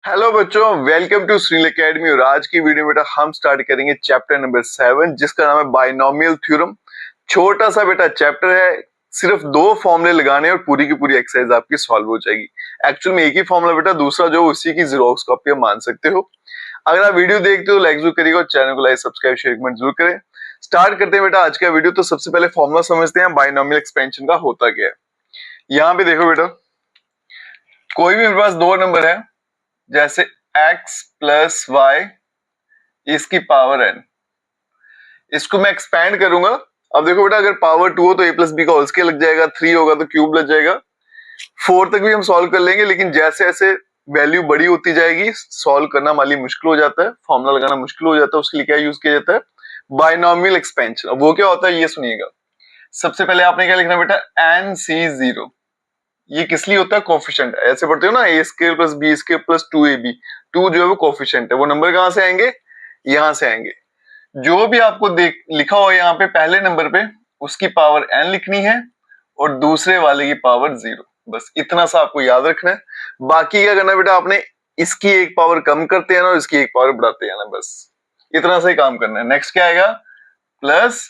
Hello बच्चों, welcome to Srila academy. और आज की वीडियो में बेटा हम स्टार्ट करेंगे चैप्टर नंबर 7 जिसका नाम है बाइनोमियल थ्योरम। छोटा सा बेटा चैप्टर है, सिर्फ 2 फॉर्मूले लगाने और पूरी की पूरी एक्सरसाइज आपकी सॉल्व हो जाएगी। एक्चुअल में एक ही फॉर्मूला बेटा, दूसरा जो उसी की जीरोक्स कॉपी आप मान सकते हो। अगर आप वीडियो देखते हो लाइक जरूर करिएगा और चैनल को लाइक सब्सक्राइब शेयर कमेंट जरूर करें। स्टार्ट करते हैं बेटा आज का वीडियो। तो सबसे पहले फॉर्मूला समझते हैं बाइनोमियल एक्सपेंशन का होता क्या है। यहाँ पे देखो बेटा, कोई भी मेरे पास 2 नंबर है, जैसे x प्लस वाई इसकी पावर n, इसको मैं एक्सपैंड करूंगा। अब देखो बेटा, अगर पावर 2 हो तो a प्लस बी का होल स्क्वायर लग जाएगा, 3 होगा तो क्यूब लग जाएगा। 4 तक भी हम सॉल्व कर लेंगे, लेकिन जैसे जैसे वैल्यू बड़ी होती जाएगी सॉल्व करना माली मुश्किल हो जाता है, फॉर्मूला लगाना मुश्किल हो जाता है। उसके लिए क्या यूज किया जाता है? Binomial expansion. अब वो क्या होता है ये सुनिएगा। सबसे पहले आपने क्या लिखना बेटा, एन सी जीरो। ये किस लिए होता है? कोफिशिएंट। ऐसे पढ़ते हो ना, a square plus b square plus 2ab। 2 जो है वो कोफिशिएंट है। वो नंबर कहां से आएंगे? यहां से आएंगे। जो भी आपको देख लिखा हो यहाँ पे पहले नंबर पे, उसकी पावर n लिखनी है और दूसरे वाले की पावर 0। बस इतना सा आपको याद रखना है। बाकी क्या करना है बेटा, आपने इसकी एक पावर कम करते हैं ना और इसकी एक पावर बढ़ाते हैं ना, बस इतना सा ही काम करना है। नेक्स्ट क्या आएगा? Plus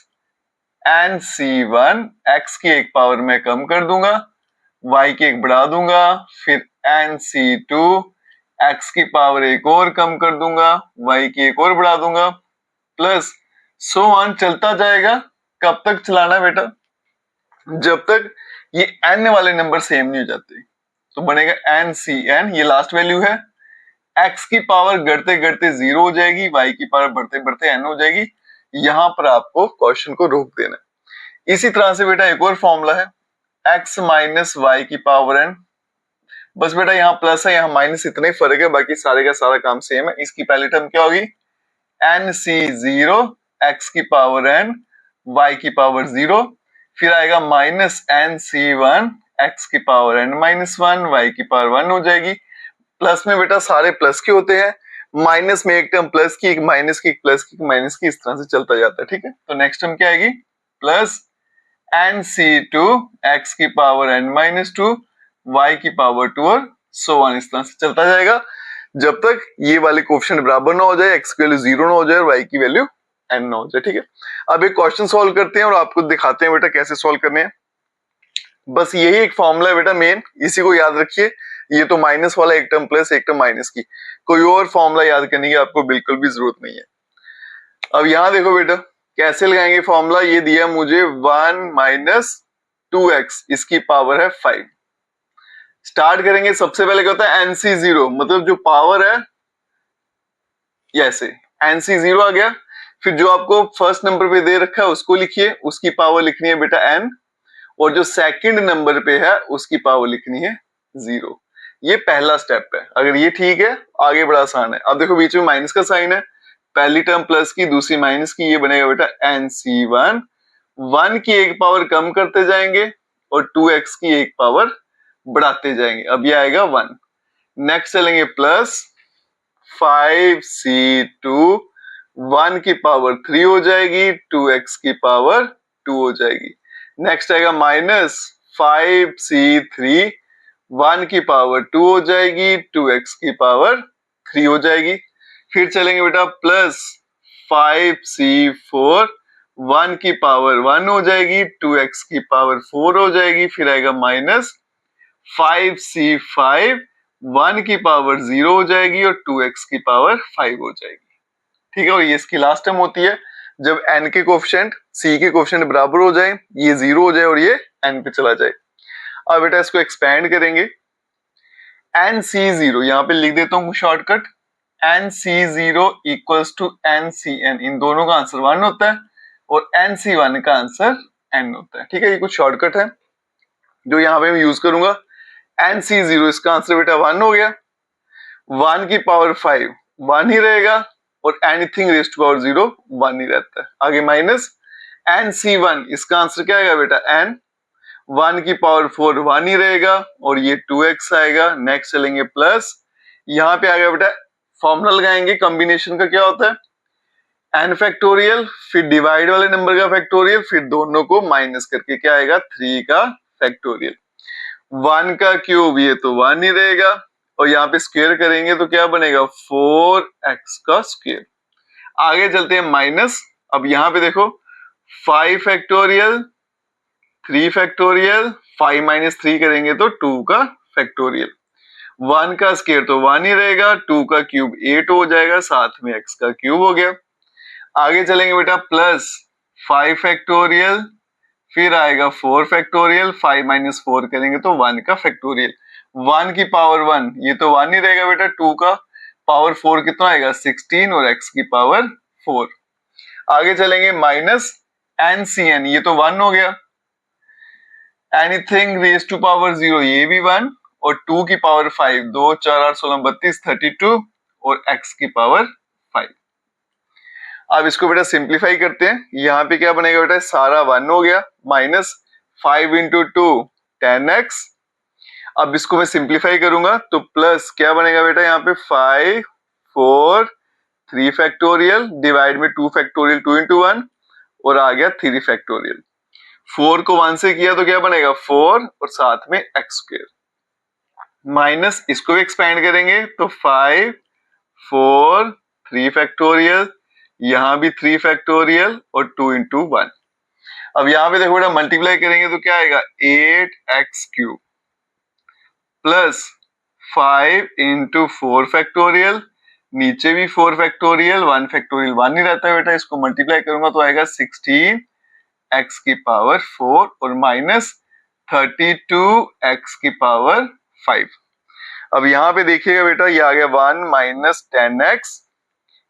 N C one, X की एक पावर मैं कम कर दूंगा, y की एक बढ़ा दूंगा, फिर nc2 x की पावर एक और कम कर दूंगा, y की एक और बढ़ा दूंगा, प्लस सो ऑन चलता जाएगा। कब तक चलाना बेटा? जब तक ये n वाले नंबर सेम नहीं हो जाते। तो बनेगा ncn, ये लास्ट वैल्यू है। x की पावर घटते घटते 0 हो जाएगी, y की पावर बढ़ते बढ़ते n हो जाएगी। यहां पर आपको क्वेश्चन को रोक देना है। इसी तरह से बेटा एक और फॉर्मूला है, x माइनस वाई की पावर n। बस बेटा यहाँ प्लस है यहाँ माइनस, इतना ही फर्क है, बाकी सारे का सारा काम सेम है। इसकी पहली टर्म क्या होगी? एन सी जीरो, एक्स की पावर n, y की पावर 0, फिर आएगा minus N C one, X की पावर n माइनस 1, y की पावर 1 हो जाएगी। प्लस में बेटा सारे प्लस के होते हैं, माइनस में एक टर्म प्लस की, एक माइनस की, एक प्लस की, एक माइनस की, इस तरह से चलता जाता है। ठीक है, तो नेक्स्ट टर्म क्या आएगी? Plus N C two, X की पावर n माइनस 2, y की पावर 2 और सो ऑन, इस तरह से चलता जाएगा जब तक ये वाले कोएफिशिएंट बराबर ना हो जाए, x की वैल्यू 0 ना हो जाए और y की वैल्यू n ना हो जाए। ठीक है, अब एक क्वेश्चन सॉल्व करते हैं और आपको दिखाते हैं बेटा कैसे सॉल्व करने हैं। बस यही एक फॉर्मूला है बेटा मेन, इसी को याद रखिए। ये तो माइनस वाला एक टर्म प्लस एक टर्म माइनस की, कोई और फॉर्मूला याद करने की आपको बिल्कुल भी जरूरत नहीं है। अब यहां देखो बेटा कैसे लगाएंगे फॉर्मूला। ये दिया मुझे 1 माइनस 2x, इसकी पावर है 5। स्टार्ट करेंगे। सबसे पहले क्या होता है? nc0, मतलब जो पावर है ऐसे nc0 आ गया। फिर जो आपको फर्स्ट नंबर पे दे रखा है उसको लिखिए, उसकी पावर लिखनी है बेटा n, और जो सेकंड नंबर पे है उसकी पावर लिखनी है 0। ये पहला स्टेप है। अगर ये ठीक है आगे बड़ा आसान है। अब देखो बीच में माइनस का साइन है, पहली टर्म प्लस की दूसरी माइनस की, ये बनेगा बेटा nc1। 1 की एक पावर कम करते जाएंगे और 2x की एक पावर बढ़ाते जाएंगे। अब ये आएगा 1। नेक्स्ट चलेंगे प्लस 5c2, 1 की पावर 3 हो जाएगी, 2x की पावर 2 हो जाएगी। नेक्स्ट आएगा माइनस 5c3, 1 की पावर 2 हो जाएगी, 2x की पावर 3 हो जाएगी। फिर चलेंगे बेटा प्लस 5c4, 1 की पावर 1 हो जाएगी, 2x की पावर 4 हो जाएगी। फिर आएगा माइनस 5c5, 1 की पावर 0 हो जाएगी और 2x की पावर 5 हो जाएगी। ठीक है, और ये इसकी लास्ट टर्म होती है जब n के कोएफिशिएंट c के कोएफिशिएंट बराबर हो जाए, ये 0 हो जाए और ये n पे चला जाए। अब बेटा इसको एक्सपेंड करेंगे। nc0 यहाँ पे लिख देता हूँ shortcut, nc0 equals to ncn। इन दोनों का आंसर 1 होता है और nc1 का आंसर n होता है। ठीक है, ये कुछ शॉर्टकट है जो यहाँ पे मैं यूज करूंगा। nc0 इसका आंसर बेटा 1 हो गया, 1 की पावर 5 1 ही रहेगा और एनीथिंग रेज़ टू पावर 0 1 ही रहता है। आगे माइनस nc1, इसका आंसर क्या आएगा बेटा n, 1 की पावर 4 1 ही रहेगा और ये 2x आएगा। नेक्स्ट चलेंगे प्लस, यहाँ पे आ गया बेटा फॉर्मूला लगाएंगे कॉम्बिनेशन का, क्या होता है n फैक्टोरियल, फिर डिवाइड वाले नंबर का फैक्टोरियल, फिर दोनों को माइनस करके क्या आएगा 3 का फैक्टोरियल। 1 का क्यूब ये तो 1 ही रहेगा, और यहाँ पे स्क्वायर करेंगे तो क्या बनेगा 4x का स्क्वायर। आगे चलते हैं माइनस। अब यहाँ पे देखो 5 फैक्टोरियल 3 फैक्टोरियल 5 माइनस 3 करेंगे तो 2 का फैक्टोरियल। 1 का स्क्वायर तो 1 ही रहेगा, 2 का क्यूब 8 हो जाएगा, साथ में x का क्यूब हो गया। आगे चलेंगे बेटा प्लस 5 फैक्टोरियल, फिर आएगा 4 फैक्टोरियल, 5 माइनस 4 करेंगे तो 1 का फैक्टोरियल। 1 की पावर 1 ये तो 1 ही रहेगा बेटा, 2 का पावर 4 कितना आएगा 16 और x की पावर 4। आगे चलेंगे माइनस NCN, ये तो 1 हो गया। एनीथिंग रेज टू पावर 0 ये भी 1 और 2 की पावर 5, 2 4 8 16 32 32 और x की पावर 5। अब इसको बेटा सिंप्लीफाई करते हैं। यहाँ पे क्या बनेगा बेटा, सारा 1 हो गया, माइनस 5 इंटू 2 10x। अब इसको मैं सिंप्लीफाई करूंगा तो प्लस क्या बनेगा बेटा, यहाँ पे 5 4 3 फैक्टोरियल डिवाइड में 2 फैक्टोरियल 2 इंटू 1 और आ गया 3 फैक्टोरियल। 4 को 1 से किया तो क्या बनेगा 4 और साथ में x स्क्वायर, माइनस इसको भी एक्सपेंड करेंगे तो 5 4 3 फैक्टोरियल, यहां भी 3 फैक्टोरियल और 2 इंटू 1। अब यहां पे देखो बेटा मल्टीप्लाई करेंगे तो क्या आएगा 8x cube plus 5 into 4 factorial, नीचे भी 4 फैक्टोरियल 1 फैक्टोरियल 1 नहीं रहता है बेटा, इसको मल्टीप्लाई करूंगा तो आएगा 16x की पावर 4 और माइनस 32x की पावर 5। अब यहाँ पे देखिएगा बेटा ये आ गया 1 माइनस 10x,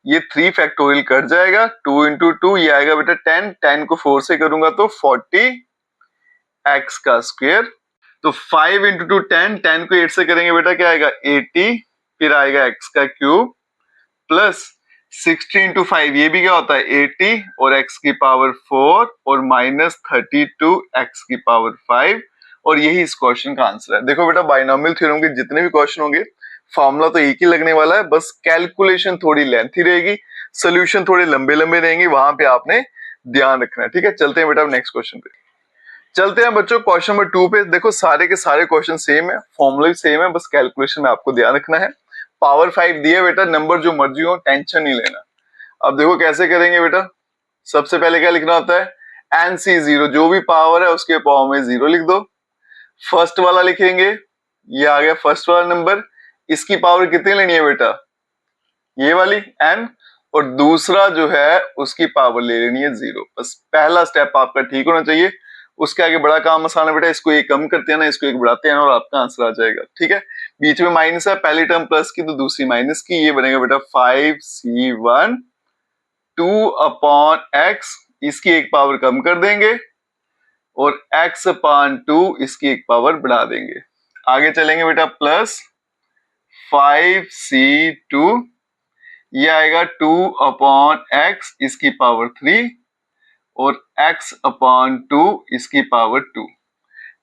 ये 3 फैक्टोरियल कट जाएगा, 2 इंटू 2 ये आएगा बेटा 10, 10 को 4 से करूंगा तो 40x का स्क्वायर। तो 5 इंटू 2 10, 10 को 8 से करेंगे बेटा क्या आएगा 80, फिर आएगा x का क्यूब प्लस 60 इंटू 5 ये भी क्या होता है 80 और x की पावर 4 और माइनस 32x की पावर 5 और यही इस क्वेश्चन का आंसर है। देखो बेटा बाइनोमियल थ्योरम के जितने भी क्वेश्चन होंगे फॉर्मूला तो एक ही लगने वाला है, बस कैलकुलेशन थोड़ी लेंथी रहेगी, सोल्यूशन थोड़े लंबे लंबे रहेंगे, वहां पे आपने ध्यान रखना है। ठीक है, चलते हैं बेटा नेक्स्ट क्वेश्चन पे। चलते हैं बच्चों क्वेश्चन नंबर 2 पे। देखो सारे के सारे क्वेश्चन सेम है, फॉर्मूला भी सेम है, बस कैलकुलेशन में आपको ध्यान रखना है। पावर 5 दिए बेटा, नंबर जो मर्जी हो टेंशन नहीं लेना। अब देखो कैसे करेंगे बेटा, सबसे पहले क्या लिखना होता है NC0, जो भी पावर है उसके पावर में 0 लिख दो। फर्स्ट वाला लिखेंगे, ये आ गया फर्स्ट वाला नंबर, इसकी पावर कितनी लेनी है बेटा ये वाली n, और दूसरा जो है उसकी पावर ले लेनी है 0। बस पहला स्टेप आपका ठीक होना चाहिए, उसके आगे बड़ा काम आसान है बेटा, इसको एक कम करते हैं ना, इसको एक बढ़ाते हैं और आपका आंसर आ जाएगा। ठीक है, बीच में माइनस है, पहली टर्म प्लस की तो दूसरी माइनस की, ये बनेगा बेटा 5C1 2 अपॉन x, इसकी एक पावर कम कर देंगे और x अपॉन 2 इसकी एक पावर बढ़ा देंगे। आगे चलेंगे बेटा प्लस 5C2, ये आएगा 2 अपॉन x इसकी पावर 3 और x अपॉन 2 इसकी पावर 2।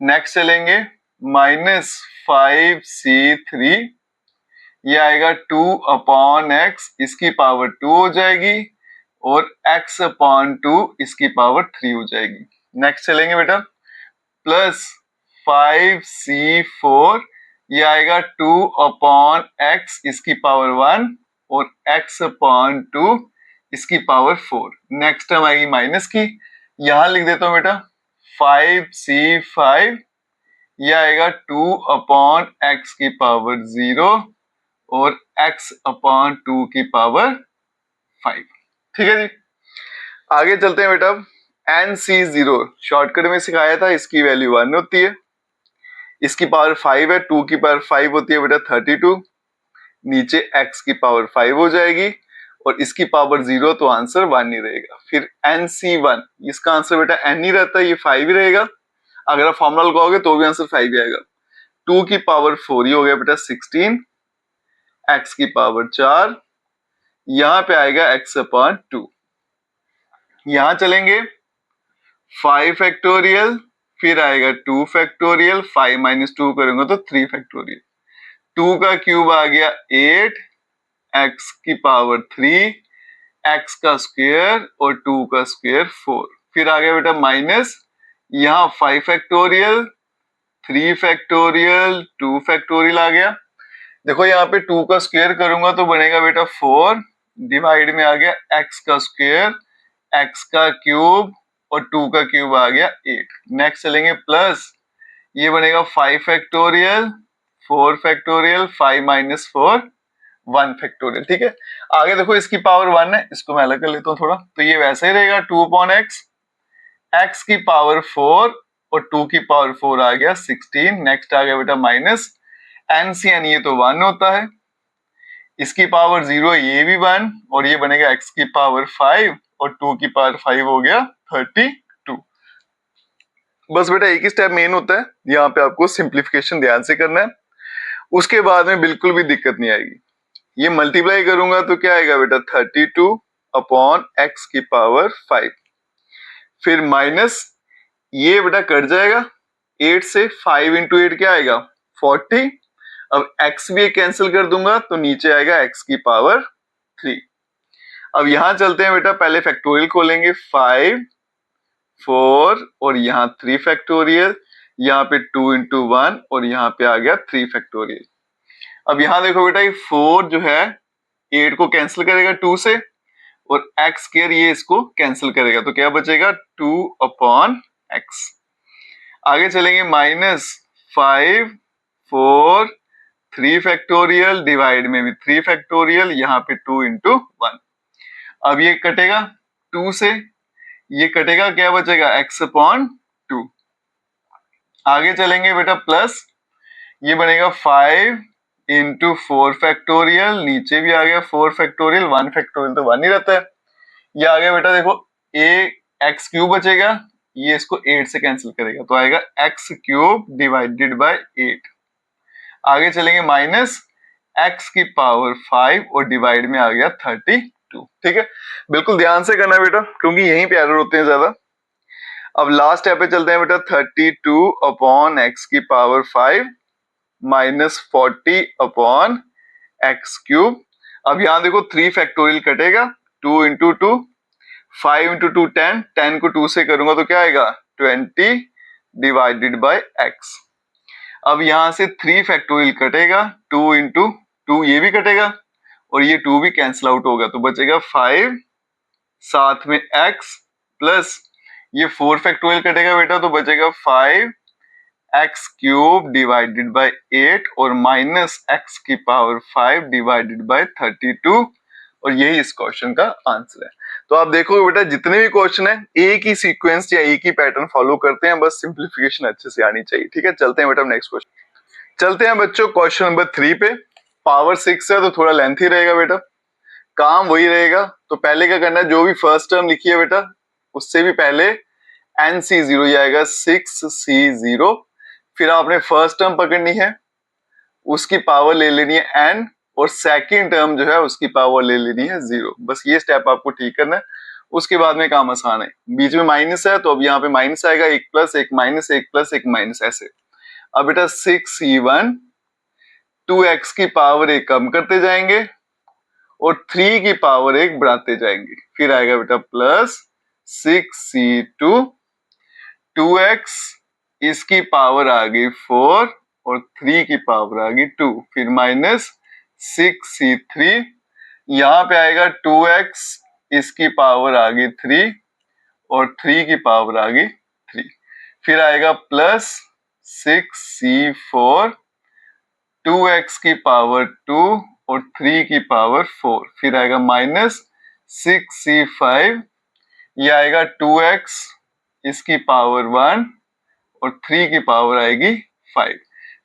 नेक्स्ट चलेंगे माइनस 5C3, ये आएगा 2 अपॉन x इसकी पावर 2 हो जाएगी और x अपॉन 2 इसकी पावर 3 हो जाएगी। नेक्स्ट चलेंगे बेटा प्लस 5C4, ये आएगा 2 अपॉन x इसकी पावर 1 और x अपॉन 2 इसकी पावर 4। नेक्स्ट टर्म आएगी माइनस की, यहां लिख देता हूं बेटा 5C5, ये आएगा 2 अपॉन x की पावर 0 और x अपॉन 2 की पावर 5। ठीक है जी, आगे चलते हैं बेटा। NC0 शॉर्टकट में सिखाया था, इसकी वैल्यू 1 होती है, इसकी पावर 5 है, 2 की पावर 5 होती है बेटा 32, नीचे x की पावर 5 हो जाएगी और इसकी पावर 0 तो आंसर 1 ही रहेगा। फिर NC1, इसका आंसर बेटा n ही रहता है, ये 5 ही रहेगा, अगर आप फॉर्मूला लगाओगे तो भी आंसर 5 ही आएगा। 2 की पावर 4 ही हो गया बेटा 16, x की पावर 4, यहां पे आएगा x अपॉन 2। यहां चलेंगे 5 फैक्टोरियल, फिर आएगा 2 फैक्टोरियल, 5 माइनस 2 करेंगे तो 3 फैक्टोरियल, 2 का क्यूब आ गया 8, x की पावर 3, x का स्क्वायर और 2 का स्क्वायर 4। फिर आ गया बेटा माइनस, यहाँ 5 फैक्टोरियल, 3 फैक्टोरियल, 2 फैक्टोरियल आ गया, देखो यहाँ पे 2 का स्क्वायर करूंगा तो बनेगा बेटा 4, डिवाइड में आ गया x का स्क्वायर, x का क्यूब और 2 का क्यूब आ गया 8। नेक्स्ट चलेंगे प्लस, ये बनेगा 5 फैक्टोरियल, 4 फैक्टोरियल, 5 माइनस 4 1 फैक्टोरियल। ठीक है, आगे देखो इसकी पावर 1 है, इसको मैं अलग कर लेता हूँ थोड़ा, तो ये वैसे ही रहेगा 2 अपॉन एक्स, एक्स की पावर 4 और 2 की पावर 4 आ गया 16। नेक्स्ट आ गया बेटा माइनस, एनसीएन ये तो 1 होता है, इसकी पावर 0, ये भी 1, और ये बनेगा x की पावर 5 और 2 की पावर 5 हो गया 32। बस बेटा एक ही स्टेप मेन होता है, यहाँ पे आपको सिंप्लीफिकेशन ध्यान से करना है, उसके बाद में बिल्कुल भी दिक्कत नहीं आएगी। ये मल्टीप्लाई करूंगा तो क्या आएगा बेटा 32 अपॉन x की पावर 5, फिर माइनस, ये बेटा कट जाएगा 8 से, 5 इंटू 8 क्या आएगा 40, अब x भी कैंसिल कर दूंगा तो नीचे आएगा x की पावर 3। अब यहां चलते हैं बेटा, पहले फैक्टोरियल खोलेंगे, 5 4 और यहाँ 3 फैक्टोरियल, यहाँ पे 2 इंटू 1 और यहाँ पे आ गया 3 फैक्टोरियल। अब यहाँ देखो बेटा, ये 4 जो है 8 को कैंसिल करेगा 2 से, और x स्क्वायर ये इसको कैंसिल करेगा, तो क्या बचेगा 2 अपॉन x। आगे चलेंगे माइनस 5 4 3 फैक्टोरियल, डिवाइड में भी 3 फैक्टोरियल, यहाँ पे 2 इंटू 1। अब ये कटेगा 2 से, ये कटेगा, क्या बचेगा x अपॉन 2। आगे चलेंगे बेटा प्लस, ये बनेगा 5 इंटू 4 फैक्टोरियल, नीचे भी आ गया 4 फैक्टोरियल, 1 फैक्टोरियल तो 1 ही रहता है, ये आ गया बेटा देखो a x क्यूब बचेगा, ये इसको 8 से कैंसिल करेगा तो आएगा x क्यूब डिवाइडेड बाय 8। आगे चलेंगे माइनस, x की पावर 5 और डिवाइड में आ गया 32। ठीक है, बिल्कुल ध्यान से करना बेटा, क्योंकि यहीं पे एरर होते हैं ज्यादा। अब लास्ट स्टेप पे चलते हैं बेटा, 32 अपॉन x की power 5 minus 40 upon x cube. अब यहां देखो 3 फैक्टोरियल कटेगा, 2 इंटू 2, 5 इंटू 2 10, 10 को 2 से करूंगा तो क्या आएगा 20 डिवाइडेड बाय x। अब यहां से 3 फैक्टोरियल कटेगा, 2 इंटू 2 ये भी कटेगा और ये 2 भी कैंसिल आउट होगा, तो बचेगा 5, साथ में x प्लस ये 4 फैक्टोरियल कटेगा बेटा तो बचेगा 5 x क्यूब डिवाइडेड बाय 8 और माइनस x की पावर 5 डिवाइडेड बाय 32, और यही इस क्वेश्चन का आंसर है। तो आप देखोगे बेटा, जितने भी क्वेश्चन है एक ही सीक्वेंस या एक ही पैटर्न फॉलो करते हैं, बस सिंप्लीफिकेशन अच्छे से आनी चाहिए। ठीक है, चलते हैं बेटा नेक्स्ट क्वेश्चन। चलते हैं बच्चों क्वेश्चन नंबर 3 पे। पावर 6 है तो थोड़ा लेंथी रहेगा बेटा, काम वही रहेगा। तो पहले क्या करना है, जो भी फर्स्ट टर्म लिखी है बेटा उससे भी पहले NC0 ये आएगा 6C0, फिर आपने फर्स्ट टर्म पकड़नी है, उसकी पावर ले लेनी है n, और सेकंड टर्म जो है उसकी पावर ले लेनी है 0। बस ये स्टेप आपको ठीक करना है, उसके बाद में काम आसान है। बीच में माइनस है तो अब यहाँ पे माइनस आएगा, 1 प्लस 1 माइनस 1 प्लस 1 माइनस, ऐसे। अब बेटा 6C1, 2x की पावर 1 कम करते जाएंगे और 3 की पावर 1 बढ़ाते जाएंगे, फिर आएगा बेटा प्लस 6C2, 2x इसकी पावर आ गई 4 और 3 की पावर आ गई 2, फिर माइनस 6C3, यहाँ पे आएगा 2x इसकी पावर आ गई 3 और 3 की पावर आ गई 3, फिर आएगा प्लस 6C4, 2x की पावर 2 और 3 की पावर 4, फिर आएगा माइनस 6C5, ये आएगा 2x इसकी पावर 1 और 3 की पावर आएगी 5,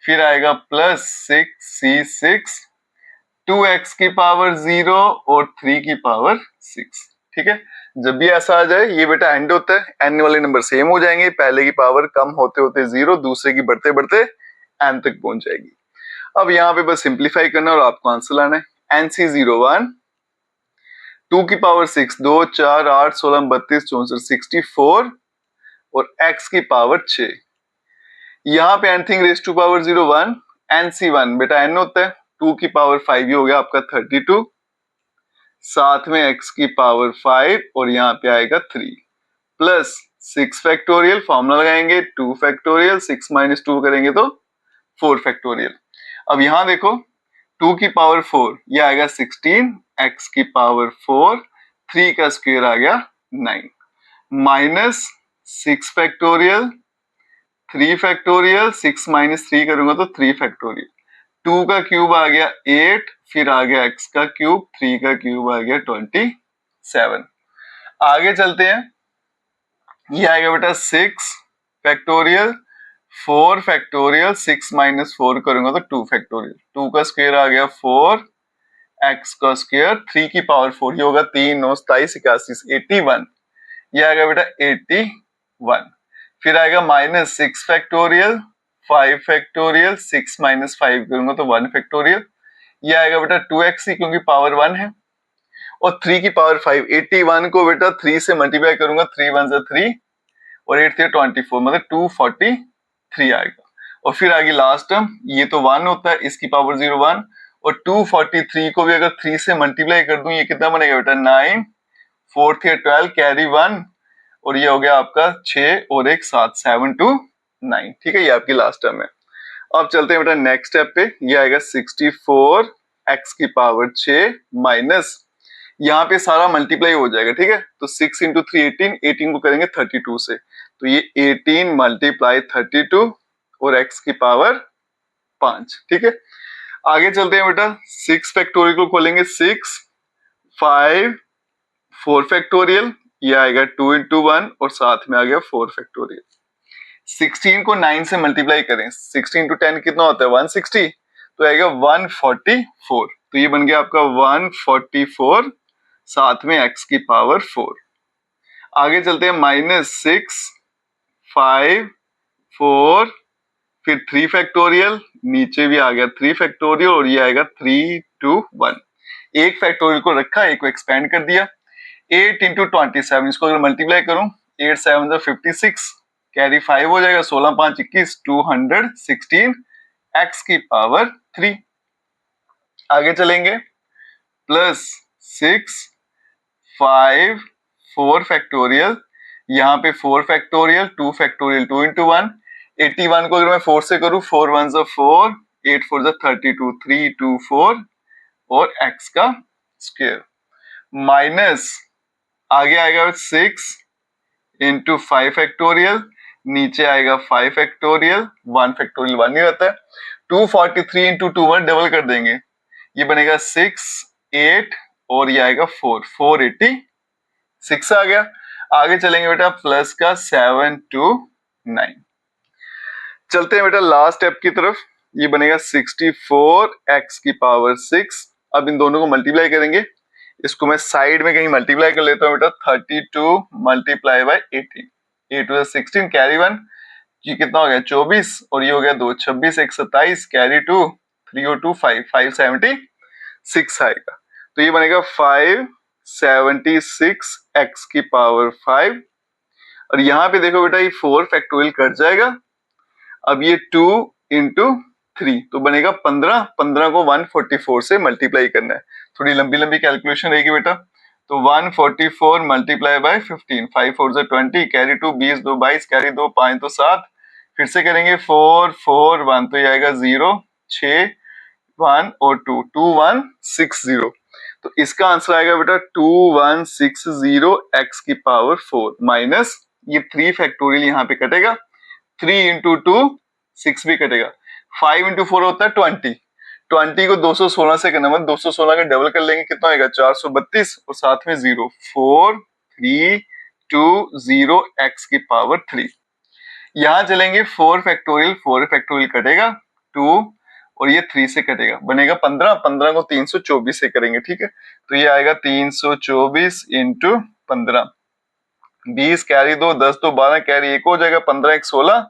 फिर आएगा प्लस 6C6, 2x की पावर 0 और 3 की पावर 6। ठीक है, जब भी ऐसा आ जाए ये बेटा एंड होता है, एन वाले नंबर सेम हो जाएंगे, पहले की पावर कम होते होते 0, दूसरे की बढ़ते बढ़ते एन तक पहुंच जाएगी। अब यहाँ पे बस सिंप्लीफाई करना और आपको आंसर लाना है। NC01, 2 की पावर 6, 2 4 8 16 32 64 64 और x की पावर 6। यहाँ pay anything raise to power 0 1, NC1 बेटा n होता है, 2 की पावर 5 ये हो गया आपका 32, साथ में x की पावर 5 और यहाँ पे आएगा 3, प्लस 6 फैक्टोरियल, फॉर्मूला लगाएंगे 2 फैक्टोरियल, 6 माइनस 2 करेंगे तो 4 फैक्टोरियल। अब यहाँ देखो 2 की पावर 4 ये आएगा 16, x की पावर 4, 3 का स्क्वायर आ गया 9, माइनस 6 फैक्टोरियल, 3 फैक्टोरियल, 6 माइनस 3 करूंगा तो 3 फैक्टोरियल, 2 का क्यूब आ गया 8, फिर आ गया x का क्यूब, 3 का क्यूब आ गया 27। आगे चलते हैं, ये आएगा बेटा 6 फैक्टोरियल, 4 फैक्टोरियल, 6 माइनस 4 करूंगा तो 2 फैक्टोरियल, 2 का स्क्वायर आ गया 4, x का स्क्वायर, 3 की पावर 4 ये होगा 3 9 27 81 81, ये आएगा बेटा 81। फिर आएगा माइनस 6 फैक्टोरियल, 5 फैक्टोरियल, 6 माइनस 5 करूंगा तो 1 फैक्टोरियल, ये आएगा बेटा 2x ही क्योंकि पावर 1 है, और 3 की पावर 5, 81 को बेटा 3 से मल्टीप्लाई करूंगा, 3 1 जा 3 और 8 थे 24, मतलब 243 आएगा। और फिर आगे लास्ट टर्म, ये तो 1 होता है, इसकी पावर 0 1, और 243 को भी अगर 3 से मल्टीप्लाई कर दूं ये कितना बनेगा बेटा 9, 4 थे 12 कैरी 1, और ये हो गया आपका 6 और 1 7, 7 to 9। ठीक है, ये आपकी लास्ट टर्म है। अब चलते हैं बेटा नेक्स्ट स्टेप पे, ये आएगा 64 x की पावर 6 माइनस, यहाँ पे सारा मल्टीप्लाई हो जाएगा। ठीक है, तो 6 इंटू 3 18, 18 को करेंगे 32 से, तो ये 18 मल्टीप्लाई 32 और x की पावर 5। ठीक है, आगे चलते हैं बेटा, 6 फैक्टोरियल को खोलेंगे, 6 5 4 फैक्टोरियल, ये आएगा 2 इंटू 1 और साथ में आ गया 4 फैक्टोरियल। 16 को 9 से मल्टीप्लाई करें, 16 इंटू 10 कितना होता है 160, तो आएगा 144, तो ये बन गया आपका 144, साथ में x की पावर 4। आगे चलते हैं, माइनस 6 5 4 फिर 3 फैक्टोरियल, नीचे भी आ गया 3 फैक्टोरियल, और ये आएगा 3 2 1, एक फैक्टोरियल को रखा, एक को एक्सपेंड कर दिया। 8 इंटू 27, इसको अगर मल्टीप्लाई करूं, 8 7 56 कैरी 5 हो जाएगा, 16 5 21, 216 x की पावर 3। आगे चलेंगे, प्लस 6 5 4 फैक्टोरियल, यहाँ पे 4 फैक्टोरियल, 2 फैक्टोरियल, 2 इंटू 1, 81 को अगर मैं 4 से करूं, 4 1 जा 4, 8 4 जा 32, 3 2 4 और x का स्क्वायर, माइनस आगे आएगा 6 इंटू 5 फैक्टोरियल, नीचे आएगा 5 फैक्टोरियल, 1 फैक्टोरियल 1 नहीं रहता है, 243 इंटू 2 1 डबल कर देंगे, ये बनेगा 6 8 और ये आएगा 4 486 आ गया। आगे चलेंगे बेटा प्लस का 7 2 9। चलते हैं बेटा लास्ट स्टेप की तरफ, ये बनेगा 64 x की पावर 6। अब इन दोनों को मल्टीप्लाई करेंगे, इसको मैं साइड में कहीं मल्टीप्लाई कर लेता हूँ बेटा, 32 मल्टीप्लाई बाय 18, 8 टू 16 कैरी 1, ये कितना हो गया 24, और ये हो गया 2 26 1 27 कैरी 2, 3 और 2 5 576 आएगा, तो ये बनेगा 576 x की पावर 5। और यहाँ पे देखो बेटा ये 4 फैक्टोरियल कट जाएगा, अब ये 2 इंटू 3 तो बनेगा 15, 15 को 144 से मल्टीप्लाई करना है, थोड़ी लंबी लंबी कैलकुलेशन रहेगी बेटा, तो 144 मल्टीप्लाई बाय 15, 5 4 जा 20 कैरी 2, 20 2 22 कैरी 2 5 तो 7, फिर से करेंगे 4 4 1 तो ये आएगा 0 6 1 और 2 2160, तो इसका आंसर आएगा बेटा 2160 x की पावर 4 माइनस ये 3 फैक्टोरियल यहाँ पे कटेगा, 3 इंटू 2 6 भी कटेगा, 5 इंटू 4 होता है 20, 20 को 216 से करना, मतलब 216 का डबल कर लेंगे, कितना आएगा 432 और साथ में 0 4 3 2 0 x की पावर 3। यहाँ चलेंगे 4 फैक्टोरियल कटेगा 2 और ये 3 से कटेगा, बनेगा 15, 15 को 324 से करेंगे। ठीक है, तो ये आएगा 324 इंटू 15, 20 कैरी 2 10 तो 12 कैरी 1 हो जाएगा, 15 1 16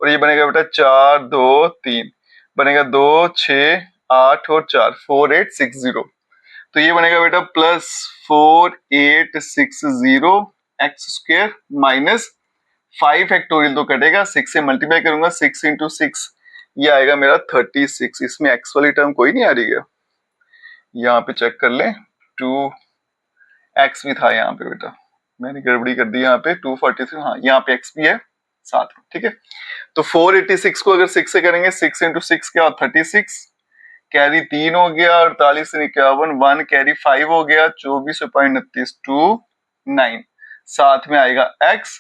और ये बनेगा बेटा 4 2 3 बनेगा 2 6 8 और 4 4860, तो ये बनेगा बेटा plus 4860 x square minus 5 factorial तो कटेगा, 6 से मल्टीप्लाई करूंगा, 6 इंटू 6 ये आएगा मेरा 36, इसमें एक्स वाली टर्म कोई नहीं आ रही है, यहाँ पे चेक कर ले 2x भी था यहाँ पे बेटा, मैंने गड़बड़ी कर दी यहाँ पे 243, हाँ यहाँ पे x भी है साथ में। ठीक है, तो 486 को अगर 6 से करेंगे, 6 इंटू 6 क्या 36, कैरी 3 हो गया, 48 और 51, 1 कैरी 5 हो गया, 24.29 टू 9, साथ में आएगा x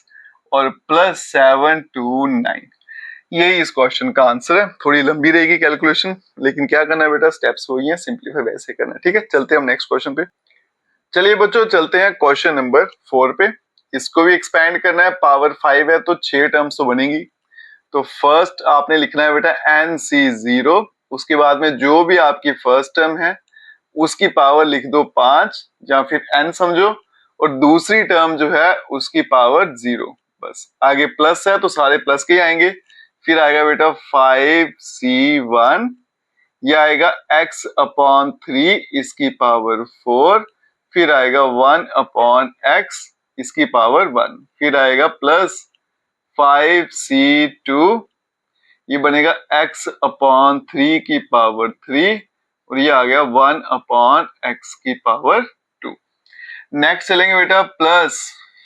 और प्लस 7 टू 9। यही इस क्वेश्चन का आंसर है। थोड़ी लंबी रहेगी कैलकुलेशन, लेकिन क्या करना है बेटा, स्टेप्स वही हैं, सिंपलीफाई वैसे करना है। ठीक है, चलते हैं हम नेक्स्ट क्वेश्चन पे। चलिए बच्चों, चलते हैं क्वेश्चन नंबर 4 पे। इसको भी एक्सपैंड करना है, पावर 5 है तो 6 टर्म्स तो बनेगी। तो फर्स्ट आपने लिखना है बेटा NC0, उसके बाद में जो भी आपकी फर्स्ट टर्म है उसकी पावर लिख दो 5 या फिर n समझो, और दूसरी टर्म जो है उसकी पावर 0। बस आगे प्लस है तो सारे प्लस के ही आएंगे। फिर आएगा बेटा 5C1, यह आएगा x अपॉन 3 इसकी पावर 4, फिर आएगा 1 अपॉन x इसकी पावर 1, फिर आएगा प्लस 5C2, ये बनेगा x अपॉन 3 की पावर 3, और ये आ गया 1 अपॉन x की पावर 2। नेक्स्ट चलेंगे बेटा प्लस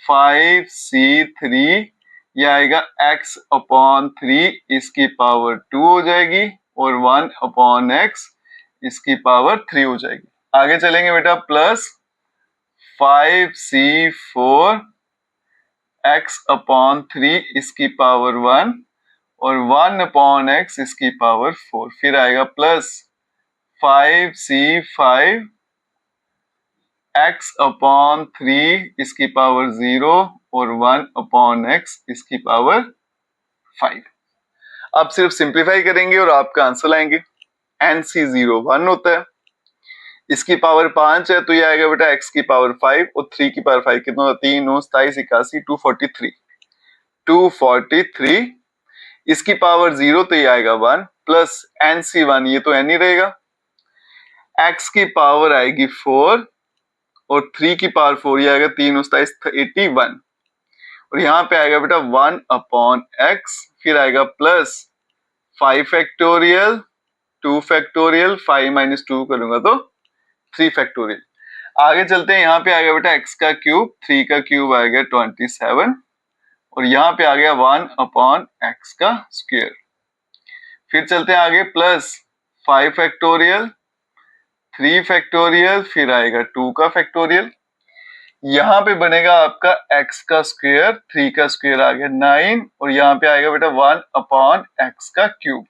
5C3, ये आएगा x अपॉन 3 इसकी पावर 2 हो जाएगी, और 1 अपॉन x इसकी पावर 3 हो जाएगी। आगे चलेंगे बेटा प्लस 5C4, x अपॉन 3 इसकी पावर 1 और 1 अपॉन x इसकी पावर 4, फिर आएगा प्लस 5C5, x अपॉन 3 इसकी पावर 0 और 1 अपॉन x इसकी पावर 5। अब सिर्फ सिंप्लीफाई करेंगे और आपका आंसर लाएंगे। NC0 1 होता है, इसकी पावर 5 है तो ये आएगा बेटा x की पावर 5 और 3 की पावर 5 कितना होता है, 3 9 27 81 243। इसकी पावर 0 तो ये आएगा 1 प्लस NC1, ये तो n ही रहेगा, x की पावर आएगी 4 और 3 की पावर 4, ये आएगा 3 27 81, और यहाँ पे आएगा बेटा 1 अपॉन x, फिर आएगा प्लस 5 फैक्टोरियल 2 फैक्टोरियल, 5 माइनस 2 करूंगा तो 3 फैक्टोरियल। आगे चलते हैं, यहाँ पे आ गया बेटा x का क्यूब, 3 का क्यूब आ गया 27, और यहाँ पे आ गया 1 अपॉन x का स्क्वायर। फिर चलते हैं आगे प्लस 5 फैक्टोरियल 3 फैक्टोरियल, फिर आएगा 2 का फैक्टोरियल। यहाँ पे बनेगा आपका x का स्क्वायर, 3 का स्क्वायर आ गया 9, और यहाँ पे आएगा बेटा 1 अपॉन x का cube,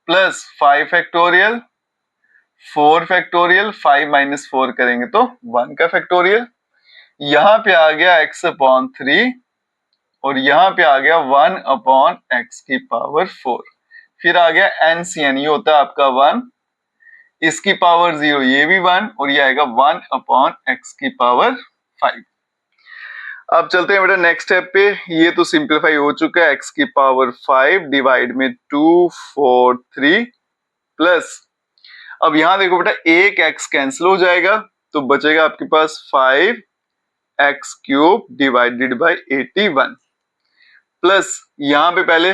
plus 5 factorial 4 factorial, 5 minus 4 करेंगे तो 1 का फैक्टोरियल। यहाँ पे आ गया x अपॉन 3, और यहाँ पे आ गया 1 अपॉन x की पावर 4, फिर आ गया NCN, ये होता है आपका 1, इसकी पावर 0 ये भी 1, और ये आएगा 1 अपॉन x की पावर 5। अब चलते हैं बेटा नेक्स्ट स्टेप पे। ये तो सिंप्लीफाई हो चुका है, x की पावर 5 डिवाइड में 2 4 3 प्लस, अब यहां देखो बेटा एक x कैंसिल हो जाएगा तो बचेगा आपके पास 5x cube divided by 81, plus यहां पे पहले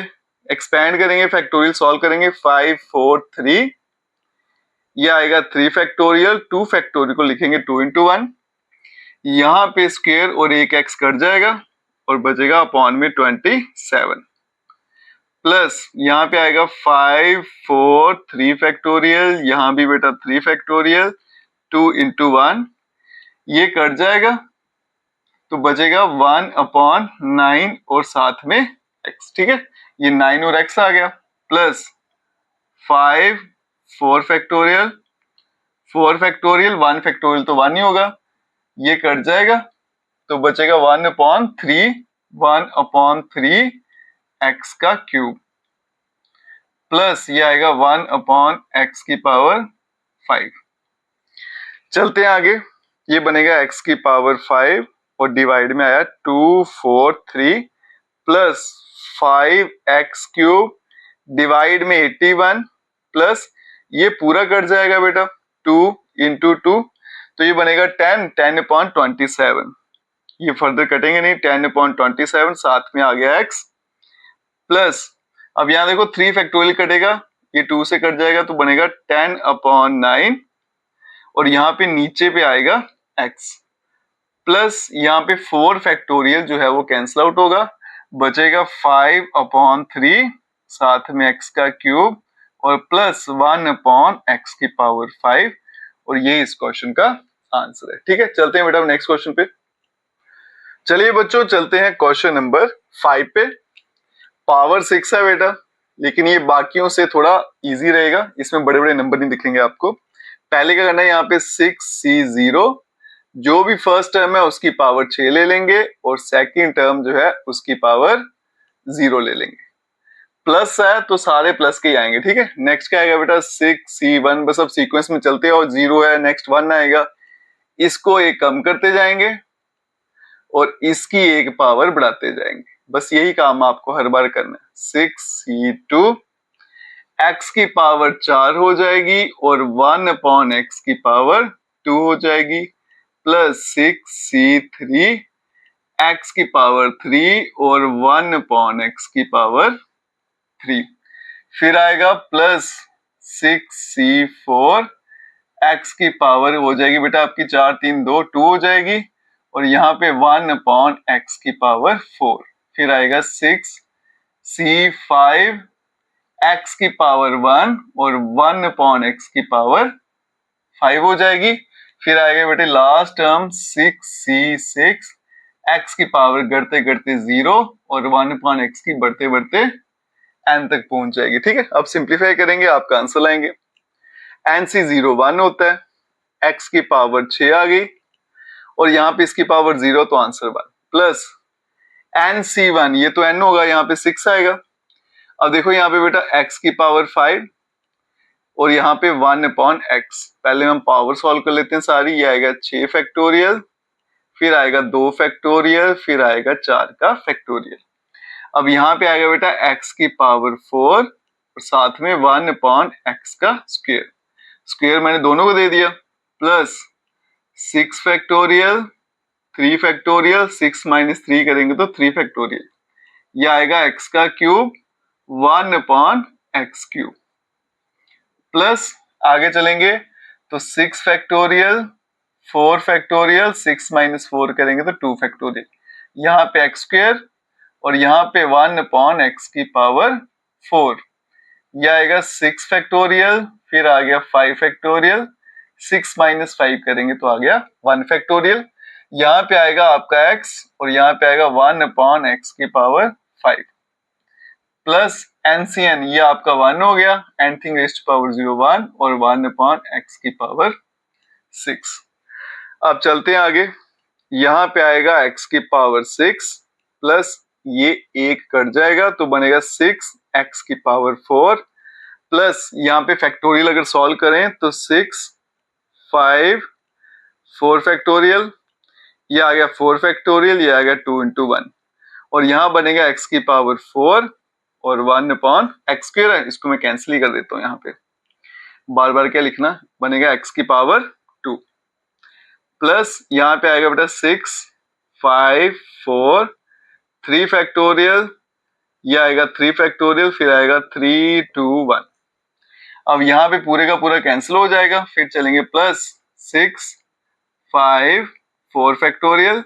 एक्सपैंड करेंगे, फैक्टोरियल सॉल्व करेंगे, 5 4 3, ये आएगा 3 फैक्टोरियल, 2 फैक्टोरियल को लिखेंगे 2 into 1, यहाँ पे स्क्वायर और एक x कट जाएगा और बचेगा अपॉन में 27, प्लस यहाँ पे आएगा 5 4 3 फैक्टोरियल, यहाँ भी बेटा 3 फैक्टोरियल, 2 into 1, ये कट जाएगा तो बचेगा 1 अपॉन 9 और साथ में x। ठीक है, ये 9 और x आ गया, प्लस 5 4 फैक्टोरियल 4 फैक्टोरियल 1 फैक्टोरियल तो 1 ही होगा, ये कट जाएगा तो बचेगा 1 अपॉन 3 x का क्यूब, प्लस ये आएगा 1 अपॉन x की पावर 5। चलते हैं आगे, ये बनेगा x की पावर 5 और डिवाइड में आया 2 4 3 प्लस 5x क्यूब डिवाइड में 81, प्लस ये पूरा कट जाएगा बेटा 2 into 2, तो ये बनेगा 10 अपॉन 27, ये फर्दर कटेंगे नहीं, 10 अपॉन 27, साथ में आ गया x, प्लस अब यहां देखो 3 फैक्टोरियल कटेगा, ये 2 से कट जाएगा तो बनेगा 10 अपॉन 9, और यहाँ पे नीचे पे आएगा x, प्लस यहाँ पे 4 फैक्टोरियल जो है वो कैंसिल आउट होगा, बचेगा 5 अपॉन 3 साथ में x का क्यूब और प्लस 1 अपॉन x की पावर 5, और ये इस क्वेश्चन का आंसर है। ठीक है, चलते हैं बेटा नेक्स्ट क्वेश्चन पे। चलिए बच्चों चलते हैं क्वेश्चन नंबर 5 पे। पावर 6 है बेटा, लेकिन ये बाकियों से थोड़ा इजी रहेगा, इसमें बड़े बड़े नंबर नहीं दिखेंगे आपको। पहले क्या करना है, यहाँ पे 6c0, जो भी फर्स्ट टर्म है उसकी पावर 6 ले लेंगे और सेकंड टर्म जो है उसकी पावर 0 ले लेंगे। प्लस है तो सारे प्लस के ही आएंगे। ठीक है, नेक्स्ट क्या आएगा बेटा 6c1, बस अब सीक्वेंस में चलते हैं, और 0 है, नेक्स्ट 1 आएगा, इसको एक कम करते जाएंगे और इसकी एक पावर बढ़ाते जाएंगे। बस यही काम आपको हर बार करना है। 6c2, x की पावर 4 हो जाएगी और 1 अपॉन x की पावर 2 हो जाएगी, प्लस 6c3, x की पावर 3 और 1 अपॉन x की पावर 3, फिर आएगा प्लस 6c4, x की पावर हो जाएगी बेटा आपकी 4 3 2 2 हो जाएगी, और यहाँ पे 1 अपॉन x की पावर 4, फिर आएगा 6c5, x की पावर 1 और 1 अपॉन x की पावर 5 हो जाएगी, फिर आएगा बेटे लास्ट टर्म 6c6, x की पावर बढ़ते बढ़ते 0 और 1 अपॉन x की बढ़ते बढ़ते n तक पहुंच जाएगी। ठीक है, अब सिंप्लीफाई करेंगे, आपका आंसर लाएंगे। nc0 1 होता है, x की पावर 6 आ गई, और यहाँ पे इसकी पावर 0 तो आंसर 1, प्लस nc1, ये तो n होगा, यहाँ पे 6 आएगा। अब देखो यहाँ पे बेटा x की पावर 5 और यहाँ पे 1 अपॉन x, पहले हम पावर सॉल्व कर लेते हैं सारी। ये आएगा 6 फैक्टोरियल, फिर आएगा 2 फैक्टोरियल, फिर आएगा 4 का फैक्टोरियल। अब यहाँ पे आएगा बेटा x की पावर 4 और साथ में 1 अपॉन x का स्क्वायर, स्क्वायर मैंने दोनों को दे दिया, प्लस 6 फैक्टोरियल, 3 फैक्टोरियल, 6 माइनस 3 करेंगे तो 3 फैक्टोरियल, ये आएगा x का cube 1 upon x cube, plus आगे चलेंगे तो 6 फैक्टोरियल, 4 फैक्टोरियल, 6 माइनस 4 करेंगे तो 2 फैक्टोरियल, यहाँ पे x स्क्वायर और यहाँ पे 1 अपॉन x की पावर 4, यह आएगा 6 फैक्टोरियल, फिर आ गया 5 फैक्टोरियल, 6 माइनस 5 करेंगे तो आ गया 1 फैक्टोरियल, यहाँ पे आएगा आपका x और यहाँ पे आएगा 1 अपॉन x की पावर 5, प्लस NCN, ये आपका 1 हो गया, एनीथिंग रेज़्ड टू पावर 0 1 और 1 अपॉन x की पावर 6। अब चलते हैं आगे, यहाँ पे आएगा x की पावर 6 प्लस ये एक कट जाएगा तो बनेगा 6x की पावर 4, प्लस यहाँ पे फैक्टोरियल अगर सॉल्व करें तो 6 5 4 फैक्टोरियल, ये आ गया 4 फैक्टोरियल, ये आ गया 2 into 1, और यहाँ बनेगा x की पावर 4 और 1 अपॉन x स्क्वायर है, इसको मैं कैंसिल ही कर देता हूँ, यहाँ पे बार बार क्या लिखना, बनेगा x की पावर 2, प्लस यहाँ पे आएगा बेटा 6 5 4 3 फैक्टोरियल, ये आएगा 3 फैक्टोरियल, फिर आएगा 3 2 1, अब यहाँ पे पूरे का पूरा कैंसिल हो जाएगा, फिर चलेंगे प्लस 6 5 4 फैक्टोरियल,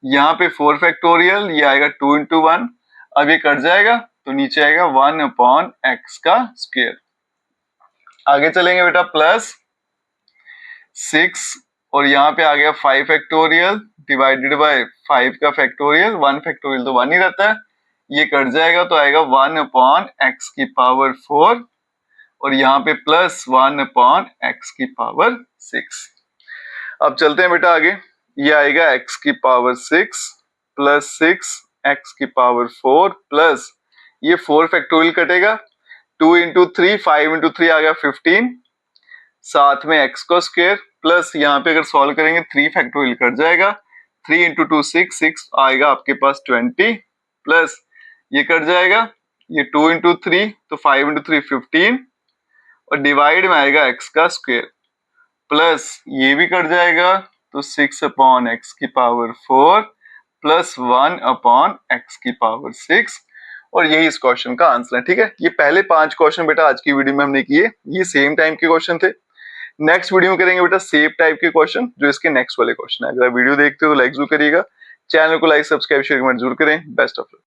यहाँ पे 4 फैक्टोरियल, ये आएगा 2 into 1, अब ये कट जाएगा तो नीचे आएगा 1 अपॉन x का स्क्वायर। आगे चलेंगे बेटा प्लस 6 और यहाँ पे आ गया 5 फैक्टोरियल डिवाइडेड बाय 5 का फैक्टोरियल, 1 फैक्टोरियल तो 1 ही रहता है, ये कट जाएगा तो आएगा 1 अपॉन x की पावर 4 और यहाँ पे प्लस 1 अपॉन x की पावर 6। अब चलते हैं बेटा आगे, ये आएगा x की पावर 6 प्लस 6x की पावर 4 प्लस ये 4 फैक्टोरियल कटेगा, 2 into 3 5 into 3 आ गया 15, साथ में x का स्क्वायर, प्लस यहाँ पे अगर सॉल्व करेंगे 3 फैक्टोरियल कट जाएगा, 3 into 2 6 6 आएगा आपके पास 20, प्लस ये कट जाएगा, ये 2 into 3 तो 5 into 3 15 और डिवाइड में आएगा x का स्क्वायर, प्लस ये भी कट जाएगा तो 6 अपॉन x की पावर 4 प्लस 1 अपॉन x की पावर 6, और यही इस क्वेश्चन का आंसर है। ठीक है, ये पहले 5 क्वेश्चन बेटा आज की वीडियो में हमने किए, ये सेम टाइम के क्वेश्चन थे। नेक्स्ट वीडियो में करेंगे बेटा सेम टाइप के क्वेश्चन जो इसके नेक्स्ट वाले क्वेश्चन है। अगर आप वीडियो देखते हो तो लाइक जरूर करिएगा, चैनल को लाइक सब्सक्राइब शेयर कमेंट जरूर करें। Best of luck.